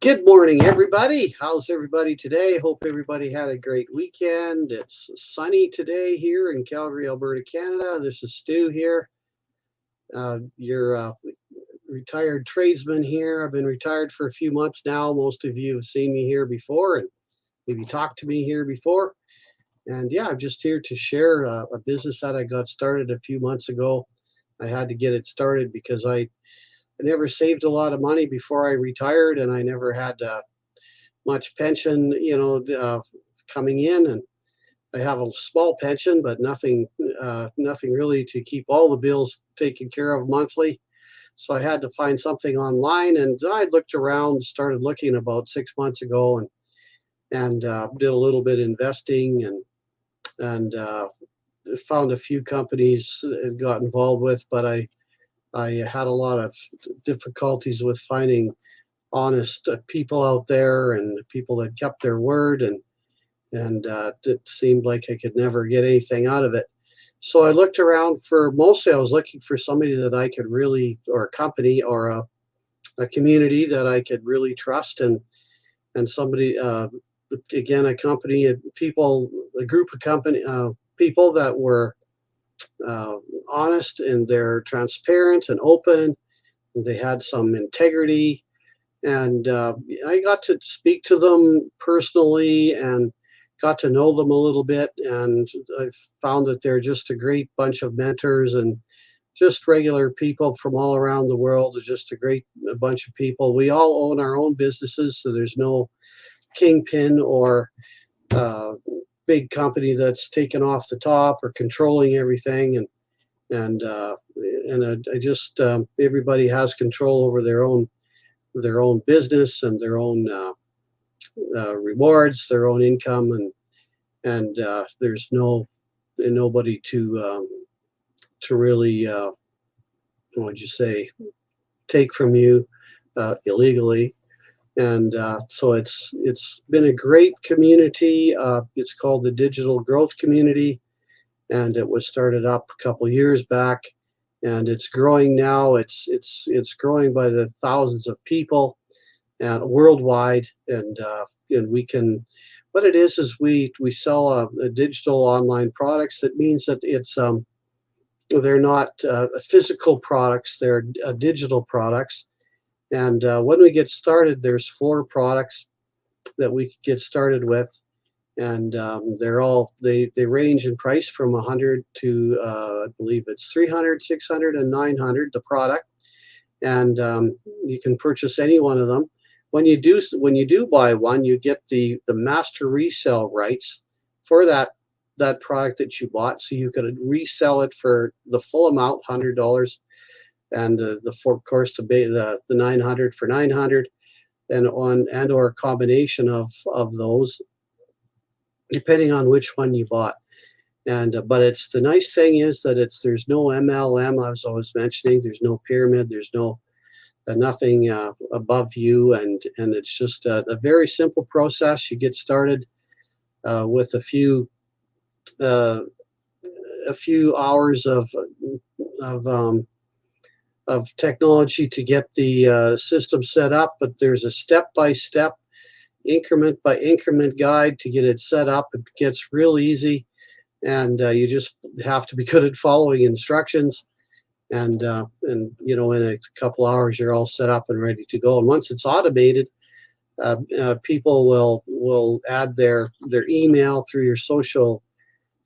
Good morning, everybody. How's everybody today? Hope everybody had a great weekend. It's sunny today here in Calgary, Alberta, Canada. This is Stu here. You're a retired tradesman here. I've been retired for a few months now. Most of you have seen me here before and maybe talked to me here before. And yeah, I'm just here to share a business that I got started a few months ago. I had to get it started because I never saved a lot of money before I retired, and I never had much pension, coming in, and I have a small pension, but nothing really to keep all the bills taken care of monthly. So I had to find something online, and I looked around, started looking about 6 months ago, and did a little bit investing, and found a few companies and got involved with, but I had a lot of difficulties with finding honest people out there and people that kept their word, and it seemed like I could never get anything out of it. So I looked around for mostly I was looking for somebody that I could really, or a company or a community that I could really trust, and somebody again, a company, people, a group of company people that were honest, and they're transparent and open, and they had some integrity. And I got to speak to them personally and got to know them a little bit. And I found that they're just a great bunch of mentors and just regular people from all around the world. They're just a great bunch of people. We all own our own businesses, so there's no kingpin or uh, big company that's taken off the top or controlling everything. And I just everybody has control over their own business and their own rewards, their own income, and there's nobody to really what would you say, take from you illegally. And so it's been a great community. It's called the Digital Growth Community, and it was started up a couple years back, and it's growing now. It's growing by the thousands of people and worldwide, and we can. What it is we sell a digital online products. That means that they're not physical products; they're digital products. And when we get started, there's 4 products that we could get started with, and they range in price from 100 to I believe it's 300, 600, and 900 the product, and you can purchase any one of them. When you do buy one, you get the master resale rights for that product that you bought, so you could resell it for the full amount, $100, and of course the 900 for 900, or a combination of those, depending on which one you bought. And but it's the nice thing is that there's no MLM. I was always mentioning there's no pyramid, there's nothing above you, and it's just a very simple process. You get started with uh, a few hours of um, of technology to get the system set up, but there's a step-by-step, increment by increment guide to get it set up. It gets real easy, and you just have to be good at following instructions. And in a couple hours you're all set up and ready to go. And once it's automated, people will add their email through your social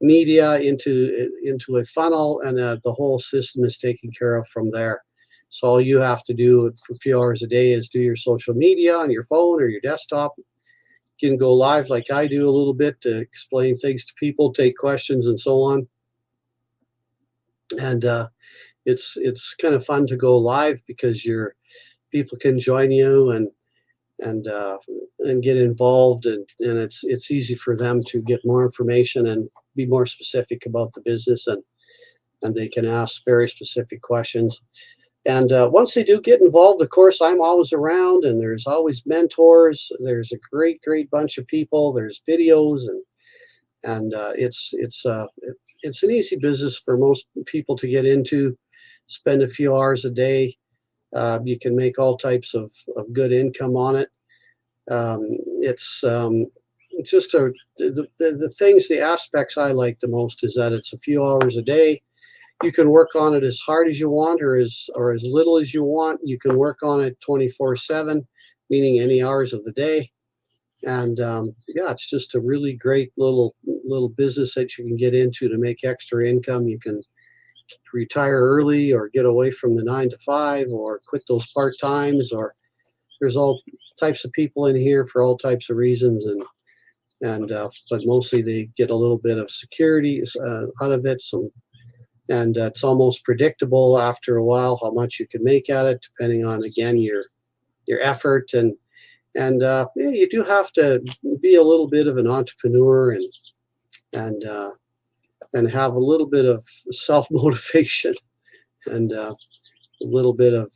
media into a funnel, and the whole system is taken care of from there. So all you have to do for a few hours a day is do your social media on your phone or your desktop. You can go live like I do a little bit to explain things to people, take questions, and so on. And it's kind of fun to go live because your people can join you and get involved, and it's easy for them to get more information and be more specific about the business, and they can ask very specific questions. And once they do get involved, of course, I'm always around, and there's always mentors. There's a great bunch of people. There's videos, and it's an easy business for most people to get into. Spend a few hours a day. You can make all types of good income on it. It's just the things, the aspects I like the most is that it's a few hours a day. You can work on it as hard as you want, or as little as you want. You can work on it 24/7, meaning any hours of the day. And yeah, it's just a really great little business that you can get into to make extra income. You can retire early, or get away from the 9 to 5, or quit those part times, or there's all types of people in here for all types of reasons. And but mostly they get a little bit of security out of it. And it's almost predictable after a while how much you can make at it, depending on, again, your effort. And yeah, you do have to be a little bit of an entrepreneur, and and have a little bit of self motivation, and a little bit of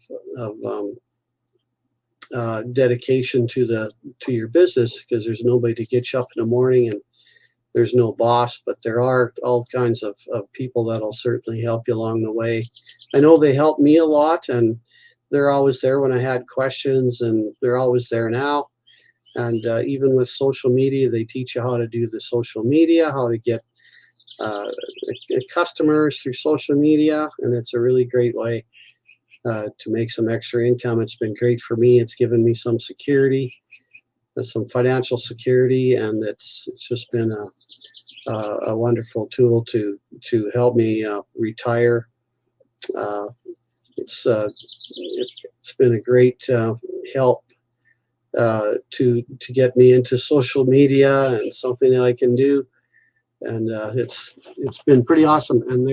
dedication to your business, because there's nobody to get you up in the morning, and there's no boss. But there are all kinds of people that'll certainly help you along the way. I know they helped me a lot, and they're always there when I had questions, and they're always there now. And even with social media, they teach you how to do the social media, how to get customers through social media, and it's a really great way to make some extra income. It's been great for me. It's given me some security, some financial security, and it's just been a wonderful tool to help me retire. It's been a great help to get me into social media, and something that I can do. And it's been pretty awesome. And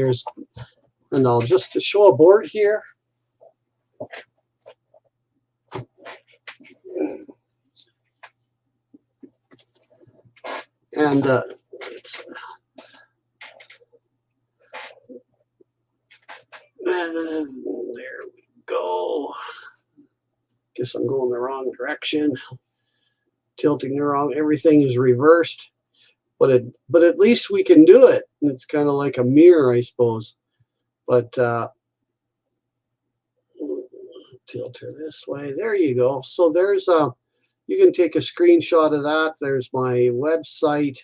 I'll just to show a board here. And there we go. Guess I'm going the wrong direction. Tilting the wrong. Everything is reversed. But at least we can do it. It's kind of like a mirror, I suppose. But tilt her this way. There you go. So there's you can take a screenshot of that. There's my website,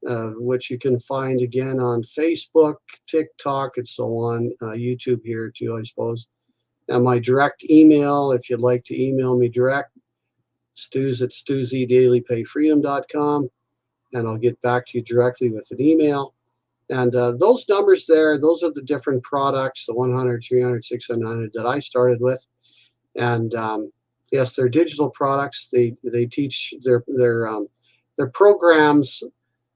which you can find again on Facebook, TikTok, and so on. YouTube here too, I suppose. And my direct email, if you'd like to email me direct, stews@stewsdailypayfreedom.com. And I'll get back to you directly with an email. And those numbers there, those are the different products, the 100, 300, 600, 900 that I started with. And yes, they're digital products. They teach their programs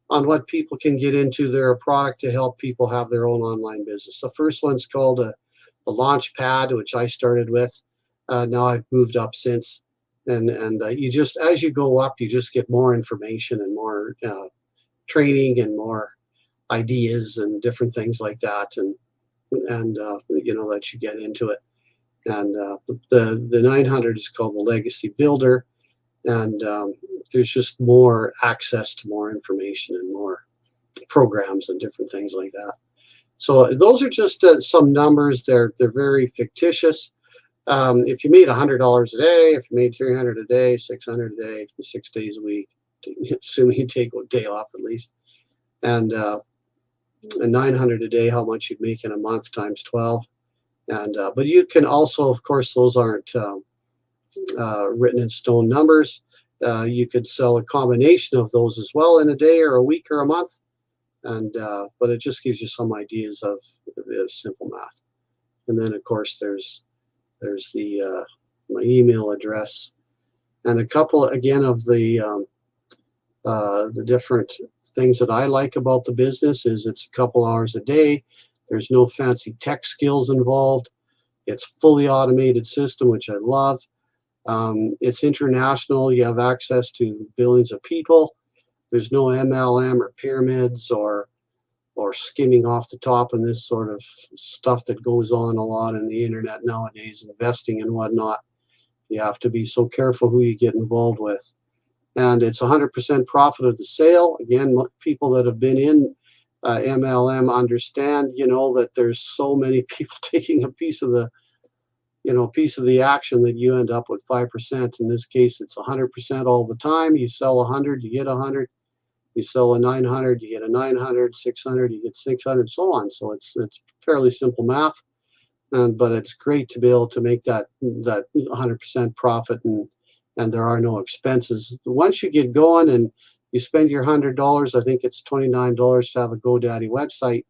on what people can get into. They're a product to help people have their own online business. The first one's called the Launch Pad, which I started with. Now I've moved up since. And you just, as you go up, you just get more information and more training and more ideas and different things like that, and let you get into it. And the 900 is called the Legacy Builder, and there's just more access to more information and more programs and different things like that. So those are just some numbers. They're very fictitious. If you made $100 a day, if you made 300 a day, 600 a day, 6 days a week, assuming you take a day off at least, and 900 a day, how much you'd make in a month times 12. And but you can also, of course, those aren't written in stone numbers. You could sell a combination of those as well in a day or a week or a month. And but it just gives you some ideas of simple math. And then, of course, there's the my email address, and a couple again of the different things that I like about the business is it's a couple hours a day. There's no fancy tech skills involved. It's fully automated system, which I love. It's international. You have access to billions of people. There's no MLM or pyramids or skimming off the top and this sort of stuff that goes on a lot in the internet nowadays, investing and whatnot. You have to be so careful who you get involved with. And it's 100% profit of the sale. Again, people that have been in MLM understand, that there's so many people taking a piece of piece of the action that you end up with 5%. In this case, it's 100% all the time. You sell 100, you get 100. You sell a 900, you get a 900, 600, you get 600, so on. So it's fairly simple math, but it's great to be able to make that 100% profit, and there are no expenses. Once you get going and you spend your $100, I think it's $29 to have a GoDaddy website.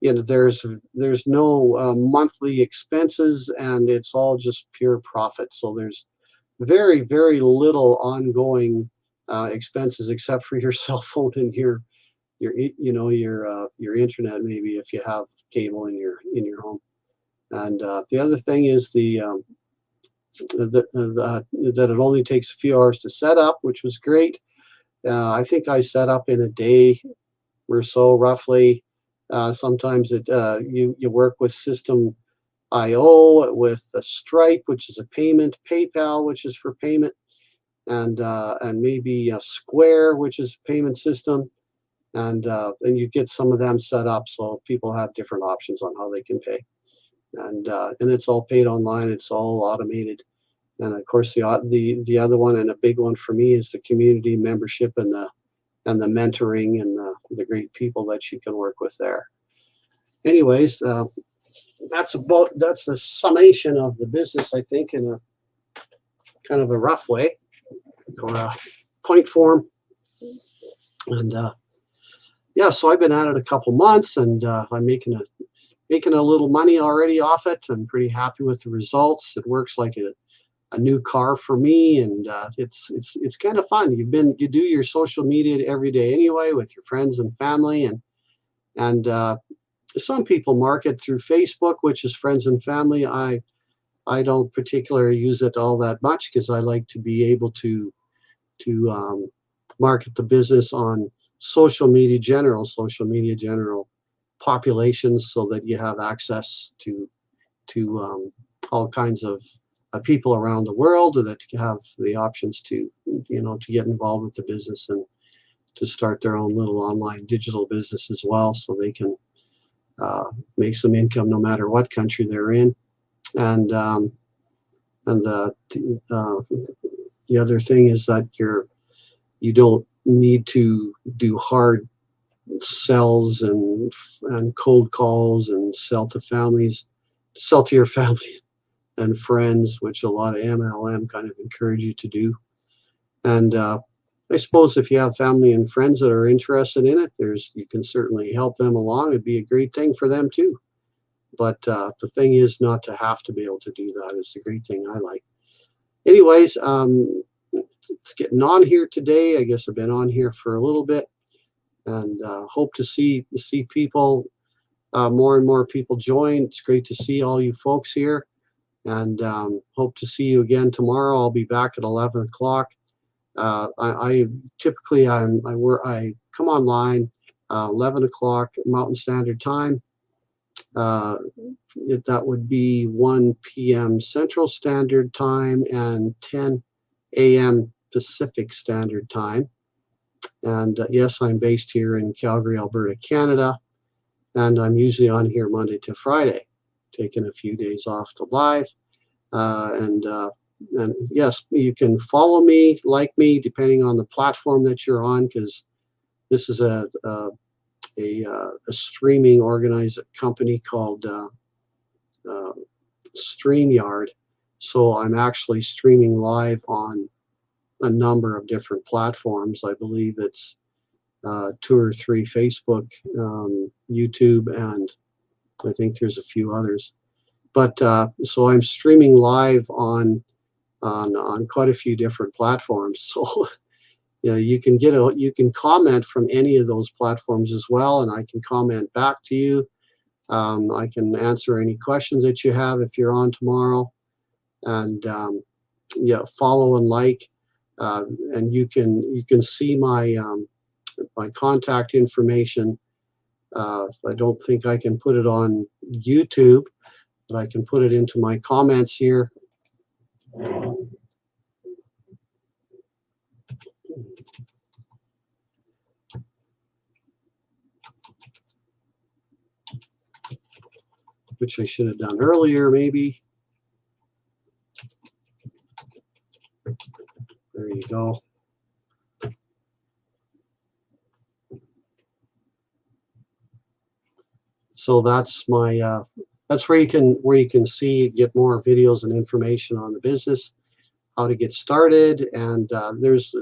There's no monthly expenses, and it's all just pure profit. So there's very, very little ongoing expenses except for your cell phone and your internet, maybe if you have cable in your home. And the other thing is that it only takes a few hours to set up, which was great. I think I set up in a day or so, roughly. Sometimes you work with System IO, with Stripe, which is a payment, PayPal, which is for payment, and maybe Square, which is a payment system, and you get some of them set up so people have different options on how they can pay, and it's all paid online. It's all automated, and of course the other one, and a big one for me, is the community membership and the mentoring and the great people that you can work with there. Anyways, that's the summation of the business, I think, in a kind of a rough way, or a point form. And yeah, so I've been at it a couple months, and I'm making a little money already off it. I'm pretty happy with the results. It works like a new car for me, and it's kind of fun. You do your social media every day anyway with your friends and family, and some people market through Facebook, which is friends and family. I don't particularly use it all that much because I like to be able to market the business on social media general populations, so that you have access to all kinds of people around the world that have the options to get involved with the business and to start their own little online digital business as well, so they can make some income no matter what country they're in. And the other thing is that you don't need to do hard sells and cold calls and sell to your family and friends, which a lot of MLM kind of encourage you to do. And I suppose if you have family and friends that are interested in it, you can certainly help them along. It'd be a great thing for them too. But the thing is not to have to be able to do that. It's the great thing I like. Anyways, it's getting on here today. I guess I've been on here for a little bit, and hope to see people, more and more people join. It's great to see all you folks here, and hope to see you again tomorrow. I'll be back at 11 o'clock. I typically I come online 11 o'clock Mountain Standard Time. That would be 1 p.m. Central Standard Time and 10 a.m. Pacific Standard Time. And yes, I'm based here in Calgary, Alberta, Canada, and I'm usually on here Monday to Friday, taking a few days off to live. And yes, you can follow me, like me, depending on the platform that you're on, because this is a streaming organized company called StreamYard. So I'm actually streaming live on a number of different platforms. I believe it's 2 or 3 Facebook, YouTube, and I think there's a few others. But so I'm streaming live on quite a few different platforms. So you can comment from any of those platforms as well, and I can comment back to you. I can answer any questions that you have if you're on tomorrow, and follow and like, and you can see my contact information. I don't think I can put it on YouTube, but I can put it into my comments here. Which I should have done earlier, maybe. There you go. So that's my that's where you can see, get more videos and information on the business, how to get started, and there's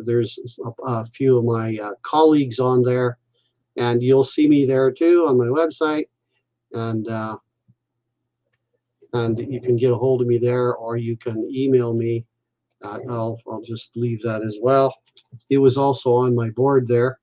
a few of my colleagues on there, and you'll see me there too on my website, and you can get a hold of me there, or you can email me. I'll just leave that as well. It was also on my board there.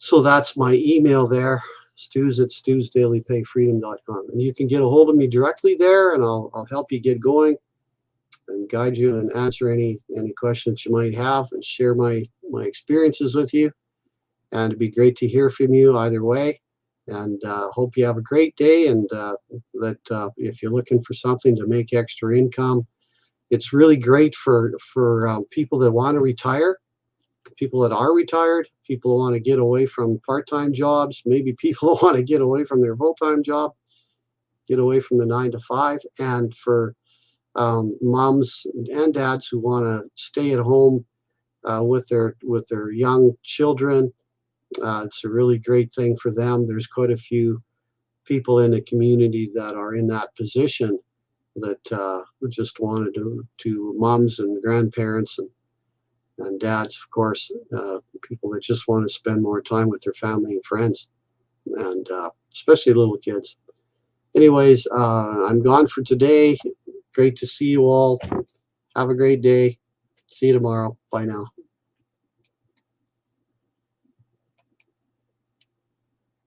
So that's my email there, stews@stewsdailypayfreedom.com. And you can get a hold of me directly there, and I'll help you get going and guide you and answer any questions you might have, and share my experiences with you. And it'd be great to hear from you either way. And hope you have a great day, and that if you're looking for something to make extra income, it's really great for people that want to retire, people that are retired, people who want to get away from part-time jobs, maybe people who want to get away from their full-time job, get away from the 9 to 5, and for moms and dads who want to stay at home with their young children. It's a really great thing for them. There's quite a few people in the community that are in that position, that just wanted to moms and grandparents and dads, of course, people that just want to spend more time with their family and friends, and especially little kids. Anyways, I'm gone for today. Great to see you all. Have a great day. See you tomorrow. Bye now.